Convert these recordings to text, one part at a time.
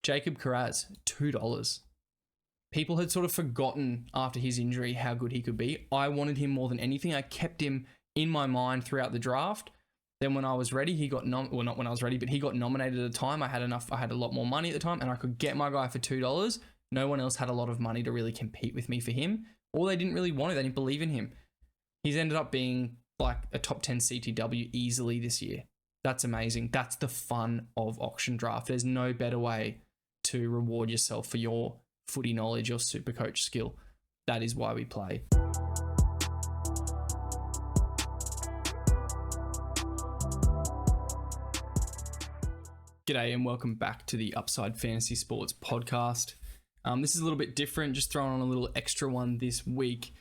Jacob Carraz, $2. People had sort of forgotten after his injury how good he could be. I wanted him more than anything. I kept him in my mind throughout the draft. Then when I was ready, he got not when I was ready, but he got nominated at a time. I had a lot more money at the time, and I could get my guy for $2. No one else had a lot of money to really compete with me for him, or they didn't really want it. They didn't believe in him. He's ended up being like a top 10 CTW easily this year. That's amazing. That's the fun of auction draft. There's no better way to reward yourself for your footy knowledge, your Supercoach skill. That is why we play. G'day and welcome back to the Upside Fantasy Sports podcast. This is a little bit different, just throwing on a little extra one this week.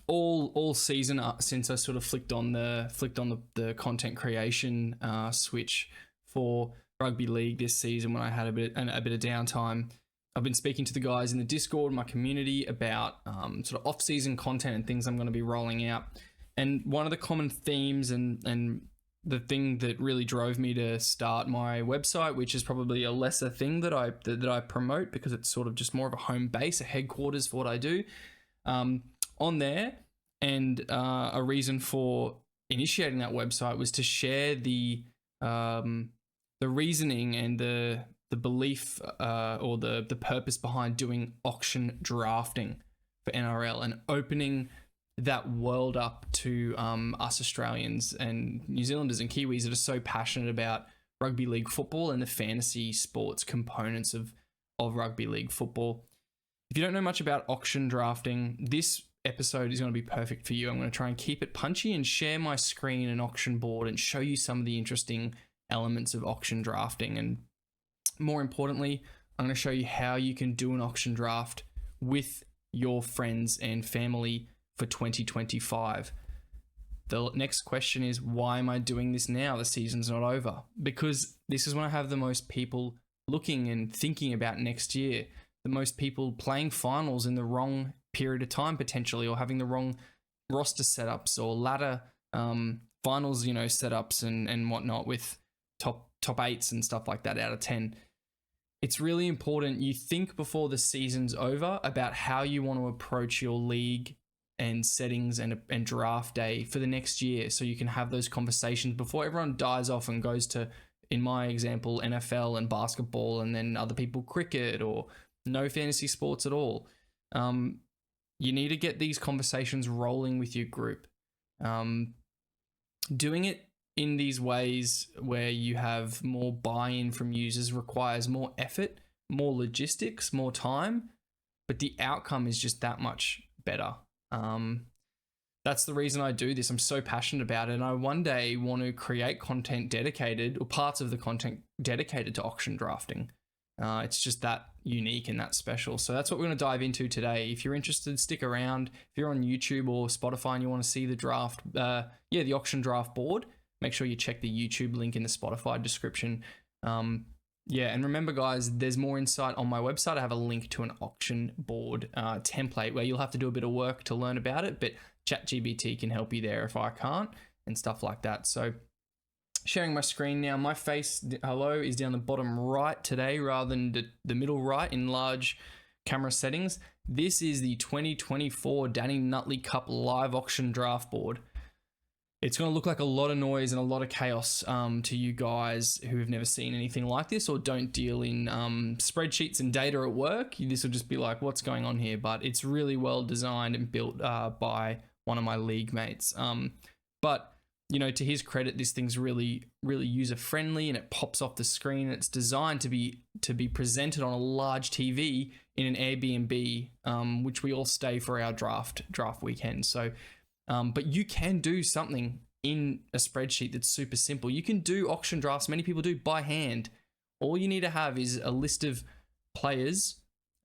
All season since I sort of flicked on the content creation switch for rugby league this season when I had a bit of downtime. I've been speaking to the guys in the Discord, my community, about sort of off-season content and things I'm going to be rolling out. And one of the common themes and the thing that really drove me to start my website, which is probably a lesser thing that I promote because it's sort of just more of a home base, a headquarters for what I do, on there. And a reason for initiating that website was to share the reasoning and the belief or the purpose behind doing auction drafting for NRL and opening that world up to us Australians and New Zealanders and Kiwis that are so passionate about rugby league football and the fantasy sports components of rugby league football. If you don't know much about auction drafting, this episode is going to be perfect for you. I'm going to try and keep it punchy and share my screen and auction board and show you some of the interesting elements of auction drafting. And more importantly, I'm going to show you how you can do an auction draft with your friends and family for 2025. The next question is, why am I doing this now? The season's not over. Because this is when I have the most people looking and thinking about next year. The most people playing finals in the wrong period of time potentially, or having the wrong roster setups or ladder finals, setups and whatnot with top 8s and stuff like that out of 10. It's really important you think before the season's over about how you want to approach your league and settings and draft day for the next year, so you can have those conversations before everyone dies off and goes to, in my example, NFL and basketball, and then other people cricket or no fantasy sports at all. You need to get these conversations rolling with your group. Doing it in these ways where you have more buy-in from users requires more effort, more logistics, more time, but the outcome is just that much better. That's the reason I do this. I'm so passionate about it, and I one day want to create content dedicated, or parts of the content dedicated to auction drafting. It's just that unique and that special. So that's what we're going to dive into today. If you're interested, stick around. If you're on YouTube or Spotify and you want to see the draft, the auction draft board, make sure you check the YouTube link in the Spotify description. And remember, guys, there's more insight on my website. I have a link to an auction board template where you'll have to do a bit of work to learn about it, but ChatGPT can help you there if I can't, and stuff like that. So sharing my screen now. My face, hello, is down the bottom right today rather than the middle right in large camera settings. This is the 2024 Danny Nutley Cup live auction draft board. It's going to look like a lot of noise and a lot of chaos to you guys who have never seen anything like this or don't deal in spreadsheets and data at work. This will just be like, what's going on here? But it's really well designed and built by one of my league mates. But to his credit, this thing's really, really user friendly, and it pops off the screen. It's designed to be presented on a large TV in an Airbnb, which we all stay for our draft weekend. So. But you can do something in a spreadsheet that's super simple. You can do auction drafts, many people do, by hand. All you need to have is a list of players.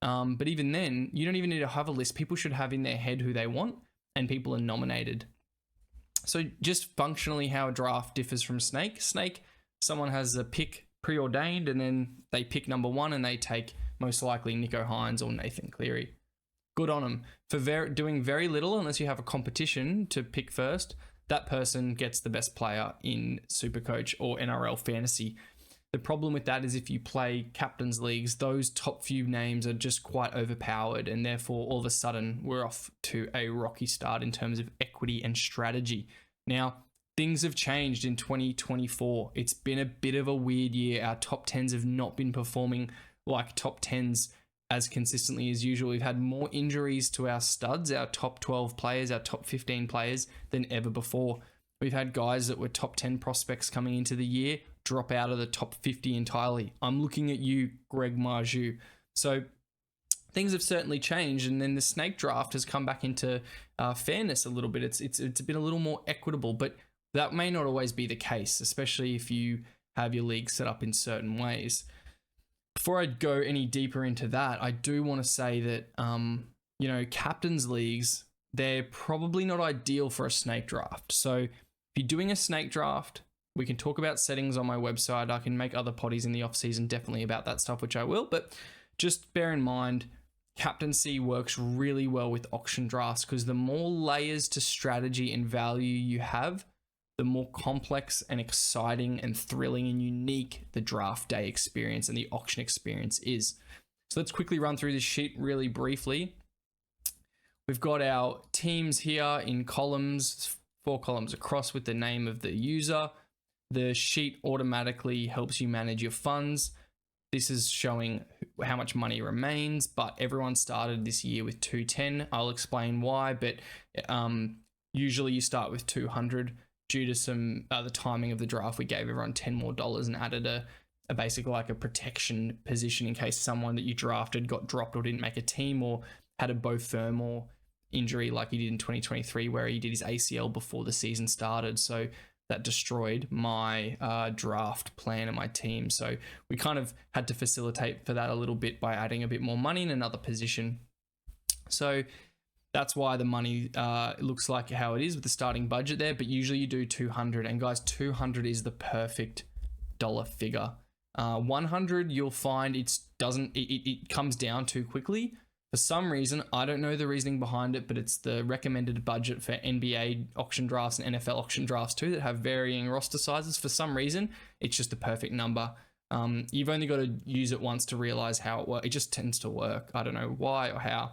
But even then, you don't even need to have a list. People should have in their head who they want, and people are nominated. So just functionally how a draft differs from Snake. Snake, someone has a pick preordained, and then they pick number 1 and they take most likely Nico Hines or Nathan Cleary. Good on them for doing very little. Unless you have a competition to pick first, that person gets the best player in Supercoach or NRL fantasy. The problem with that is if you play captain's leagues, those top few names are just quite overpowered, and therefore all of a sudden we're off to a rocky start in terms of equity and strategy. Now, things have changed in 2024. It's been a bit of a weird year. Our top 10s have not been performing like top 10s as consistently as usual. We've had more injuries to our studs, our top 12 players, our top 15 players than ever before. We've had guys that were top 10 prospects coming into the year drop out of the top 50 entirely. I'm looking at you, Greg Marju. So things have certainly changed, and then the snake draft has come back into fairness a little bit. It's been a little more equitable, but that may not always be the case, especially if you have your league set up in certain ways. Before I go any deeper into that, I do want to say that, captain's leagues, they're probably not ideal for a snake draft. So if you're doing a snake draft, we can talk about settings on my website. I can make other potties in the off season definitely about that stuff, which I will, but just bear in mind, captaincy works really well with auction drafts because the more layers to strategy and value you have, the more complex and exciting and thrilling and unique the draft day experience and the auction experience is. So let's quickly run through this sheet really briefly. We've got our teams here in columns, 4 columns across with the name of the user. The sheet automatically helps you manage your funds. This is showing how much money remains, but everyone started this year with 210. I'll explain why, but usually you start with 200. Due to the timing of the draft, we gave everyone $10 more and added a basically like a protection position in case someone that you drafted got dropped or didn't make a team or had a both-firm or injury like he did in 2023 where he did his ACL before the season started. So that destroyed my draft plan and my team. So we kind of had to facilitate for that a little bit by adding a bit more money in another position. So that's why the money looks like how it is with the starting budget there, but usually you do 200. And guys, 200 is the perfect dollar figure. 100, you'll find it comes down too quickly. For some reason, I don't know the reasoning behind it, but it's the recommended budget for NBA auction drafts and NFL auction drafts too that have varying roster sizes. For some reason, it's just the perfect number. You've only got to use it once to realize how it works. It just tends to work. I don't know why or how.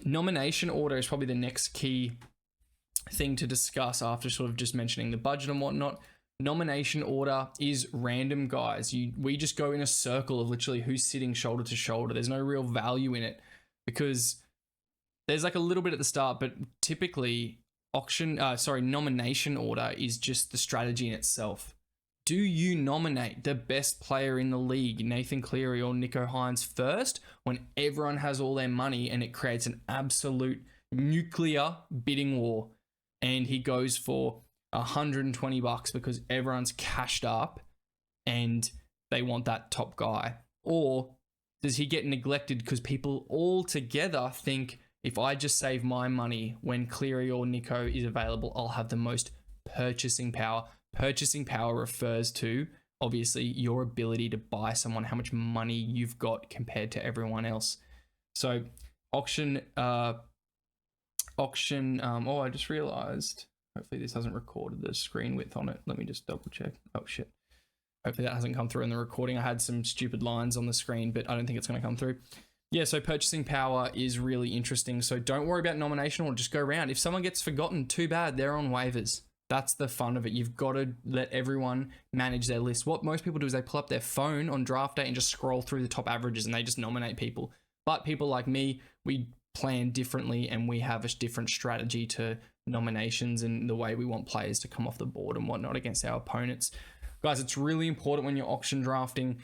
Nomination order is probably the next key thing to discuss after sort of just mentioning the budget and whatnot. Nomination order is random, guys. We just go in a circle of literally who's sitting shoulder to shoulder. There's no real value in it because there's like a little bit at the start, but typically nomination order is just the strategy in itself. Do you nominate the best player in the league, Nathan Cleary or Nico Hines, first when everyone has all their money and it creates an absolute nuclear bidding war and he goes for $120 because everyone's cashed up and they want that top guy? Or does he get neglected because people all together think if I just save my money when Cleary or Nico is available, I'll have the most purchasing power? Purchasing power refers to, obviously, your ability to buy someone, how much money you've got compared to everyone else. So auction, I just realized, hopefully this hasn't recorded the screen width on it. Let me just double check. Oh shit. Hopefully that hasn't come through in the recording. I had some stupid lines on the screen, but I don't think it's going to come through. Yeah, so purchasing power is really interesting. So don't worry about nomination or just go around. If someone gets forgotten, too bad, they're on waivers. That's the fun of it. You've got to let everyone manage their list. What most people do is they pull up their phone on draft day and just scroll through the top averages and they just nominate people. But people like me, we plan differently and we have a different strategy to nominations and the way we want players to come off the board and whatnot against our opponents. Guys, it's really important when you're auction drafting,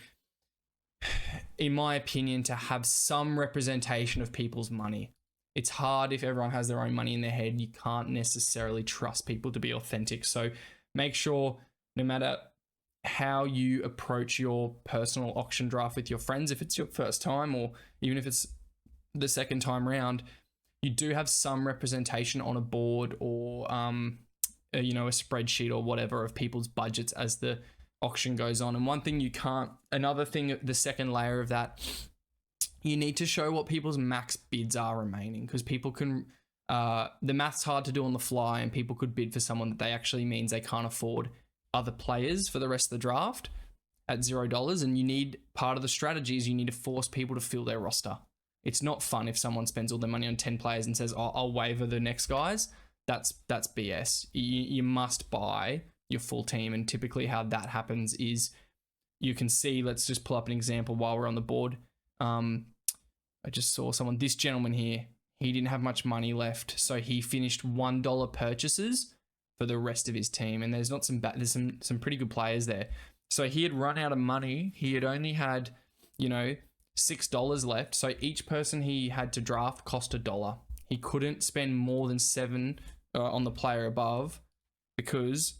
in my opinion, to have some representation of people's money. It's hard if everyone has their own money in their head. You can't necessarily trust people to be authentic. So make sure no matter how you approach your personal auction draft with your friends, if it's your first time or even if it's the second time round, you do have some representation on a board or a spreadsheet or whatever of people's budgets as the auction goes on. And another thing, the second layer of that, you need to show what people's max bids are remaining because people can, the math's hard to do on the fly and people could bid for someone that they actually means they can't afford other players for the rest of the draft at $0. And you need, part of the strategy is you need to force people to fill their roster. It's not fun if someone spends all their money on 10 players and says, oh, I'll waiver the next guys. That's BS. You must buy your full team. And typically how that happens is you can see, let's just pull up an example while we're on the board. I just saw someone, this gentleman here, he didn't have much money left. So he finished $1 purchases for the rest of his team. And there's some pretty good players there. So he had run out of money. He had only had, $6 left. So each person he had to draft cost $1. He couldn't spend more than $7 on the player above because,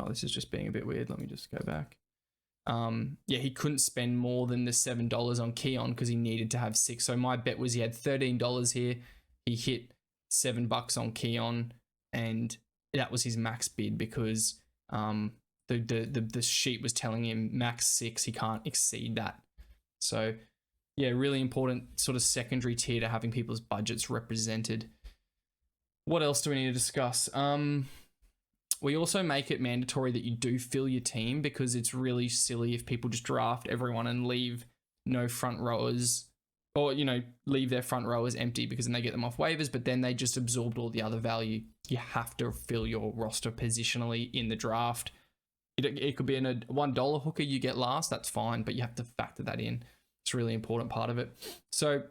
this is just being a bit weird. Let me just go back. He couldn't spend more than the $7 on Keon because he needed to have 6. So my bet was he had $13 here. He hit $7 on Keon, and that was his max bid because the sheet was telling him max 6. He can't exceed that. So yeah, really important sort of secondary tier to having people's budgets represented. What else do we need to discuss? We also make it mandatory that you do fill your team because it's really silly if people just draft everyone and leave no front rowers, or, leave their front rowers empty because then they get them off waivers, but then they just absorbed all the other value. You have to fill your roster positionally in the draft. It could be in a $1 hooker you get last, that's fine, but you have to factor that in. It's a really important part of it. So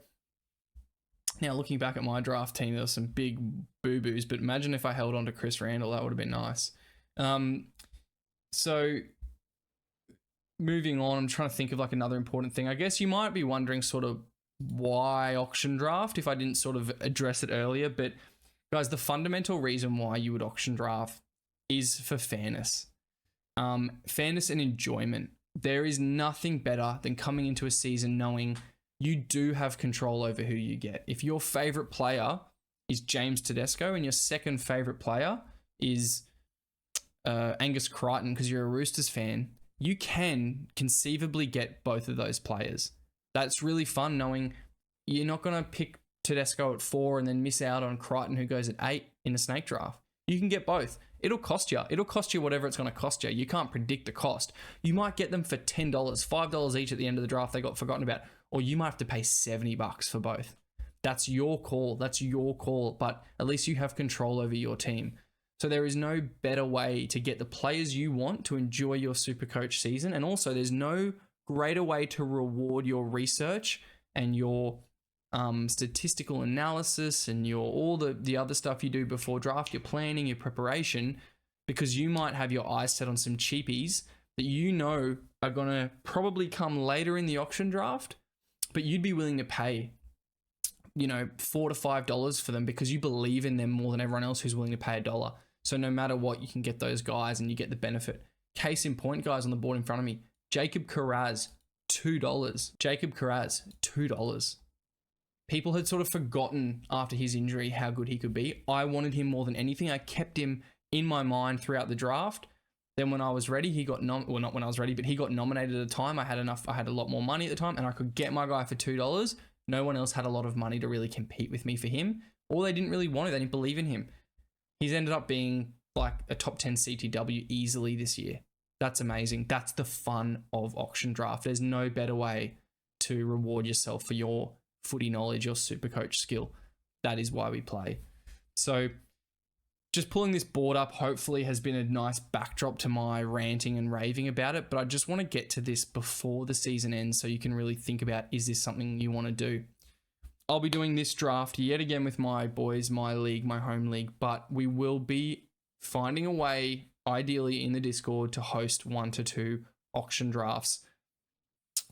now looking back at my draft team, there were some big boo-boos, but imagine if I held on to Chris Randall, that would have been nice. So moving on, I'm trying to think of like another important thing. I guess you might be wondering sort of why auction draft if I didn't sort of address it earlier, but guys, the fundamental reason why you would auction draft is for fairness. Fairness and enjoyment. There is nothing better than coming into a season knowing you do have control over who you get. If your favorite player is James Tedesco and your second favorite player is Angus Crichton because you're a Roosters fan, you can conceivably get both of those players. That's really fun knowing you're not going to pick Tedesco at 4 and then miss out on Crichton who goes at 8 in a snake draft. You can get both. It'll cost you. It'll cost you whatever it's going to cost you. You can't predict the cost. You might get them for $10, $5 each at the end of the draft they got forgotten about, or you might have to pay $70 for both. That's your call. That's your call, but at least you have control over your team. So there is no better way to get the players you want to enjoy your Supercoach season, and also there's no greater way to reward your research and your statistical analysis and your all the other stuff you do before draft, your planning, your preparation, because you might have your eyes set on some cheapies that are going to probably come later in the auction draft, but you'd be willing to pay, $4 to $5 for them because you believe in them more than everyone else who's willing to pay $1. So no matter what, you can get those guys and you get the benefit. Case in point, guys, on the board in front of me, Jacob Carraz, $2. Jacob Carraz, $2. People had sort of forgotten after his injury how good he could be. I wanted him more than anything. I kept him in my mind throughout the draft. Then when I was ready, he got not when I was ready, but he got nominated at the time. I had a lot more money at the time and I could get my guy for $2. No one else had a lot of money to really compete with me for him. Or they didn't really want it. They didn't believe in him. He's ended up being like a top 10 CTW easily this year. That's amazing. That's the fun of auction draft. There's no better way to reward yourself for your footy knowledge, your Supercoach skill. That is why we play. So just pulling this board up hopefully has been a nice backdrop to my ranting and raving about it, but I just want to get to this before the season ends so you can really think about, is this something you want to do? I'll be doing this draft yet again with my boys, my league, my home league, but we will be finding a way, ideally in the Discord, to host 1 to 2 auction drafts.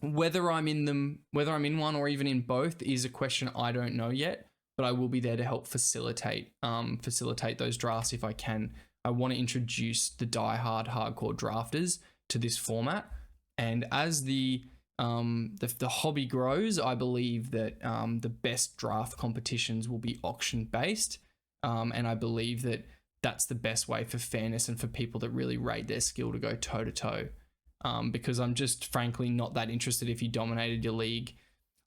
Whether I'm in one or even in both is a question I don't know yet, but I will be there to help facilitate those drafts if I can. I want to introduce the diehard hardcore drafters to this format, and as the hobby grows, I believe that the best draft competitions will be auction based, and I believe that that's the best way for fairness and for people that really rate their skill to go toe to toe. Because I'm just frankly not that interested if you dominated your league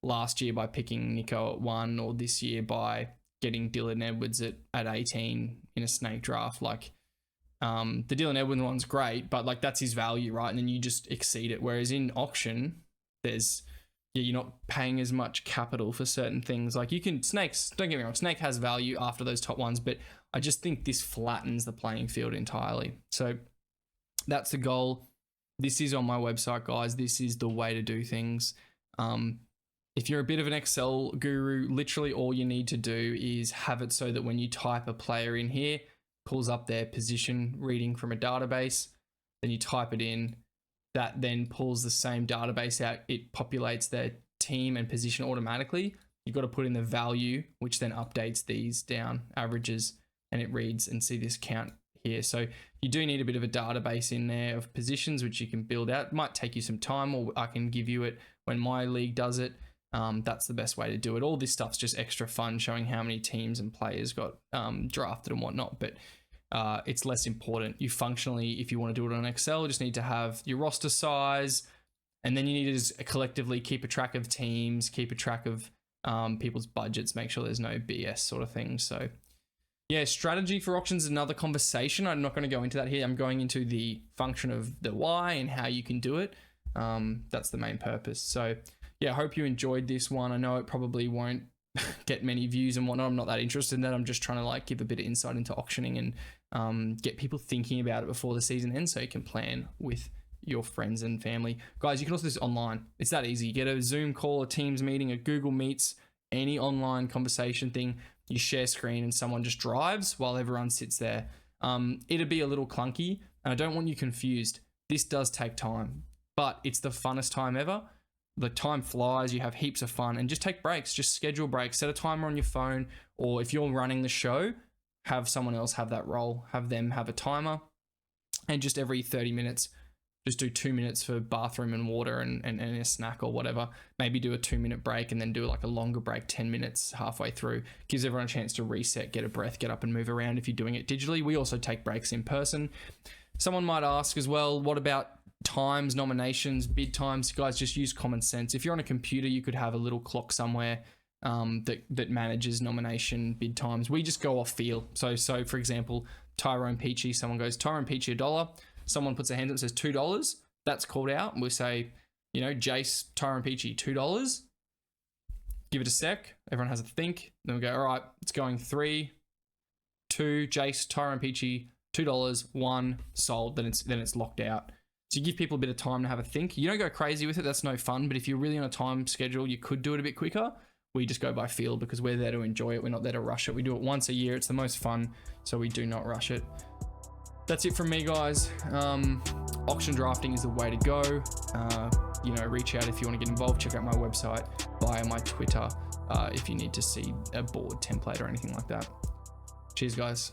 last year by picking Nico at 1 or this year by getting Dylan Edwards at 18 in a snake draft. Like, The Dylan Edwards one's great, but like that's his value, right? And then you just exceed it. Whereas in auction, you're not paying as much capital for certain things. Like you can, Snakes, don't get me wrong, Snake has value after those top ones, but I just think this flattens the playing field entirely. So that's the goal. This is on my website, guys. This is the way to do things. If you're a bit of an Excel guru, literally all you need to do is have it so that when you type a player in here, pulls up their position reading from a database, then you type it in, that then pulls the same database out. It populates their team and position automatically. You've got to put in the value, which then updates these down, averages, and it reads and see this count here. So you do need a bit of a database in there of positions, which you can build out. It might take you some time, or I can give you it when my league does it. That's the best way to do it. All this stuff's just extra fun, showing how many teams and players got drafted and whatnot, but it's less important. You functionally, if you want to do it on Excel, just need to have your roster size, and then you need to just collectively keep a track of teams, keep a track of people's budgets, make sure there's no BS sort of thing. So yeah, strategy for auctions is another conversation. I'm not going to go into that here. I'm going into the function of the why and how you can do it. That's the main purpose. So yeah, I hope you enjoyed this one. I know it probably won't get many views and whatnot. I'm not that interested in that. I'm just trying to like give a bit of insight into auctioning and get people thinking about it before the season ends so you can plan with your friends and family. Guys, you can also do this online. It's that easy. You get a Zoom call, a Teams meeting, a Google Meets, any online conversation thing. You share screen and someone just drives while everyone sits there. It'd be a little clunky, and I don't want you confused. This does take time, but it's the funnest time ever. The time flies, you have heaps of fun, and just take breaks, just schedule breaks, set a timer on your phone, or if you're running the show, have someone else have that role, have them have a timer, and just every 30 minutes, just do 2 minutes for bathroom and water and a snack or whatever. Maybe do a 2-minute break and then do like a longer break, 10 minutes halfway through. Gives everyone a chance to reset, get a breath, get up and move around if you're doing it digitally. We also take breaks in person. Someone might ask as well, what about times, nominations, bid times? Guys, just use common sense. If you're on a computer, you could have a little clock somewhere that manages nomination bid times. We just go off feel. So for example, Tyrone Peachy, someone goes, Tyrone Peachy $1. Someone puts their hand up and says $2. That's called out. And we say, Jace, Tyrone Peachy, $2. Give it a sec. Everyone has a think. Then we go, all right, it's going 3, 2, Jace, Tyrone Peachy, $2, 1, sold. Then it's locked out. So you give people a bit of time to have a think. You don't go crazy with it. That's no fun. But if you're really on a time schedule, you could do it a bit quicker. We just go by feel because we're there to enjoy it. We're not there to rush it. We do it once a year. It's the most fun. So we do not rush it. That's it from me, guys. Auction drafting is the way to go. Reach out if you want to get involved. Check out my website, via my Twitter, if you need to see a board template or anything like that. Cheers, guys.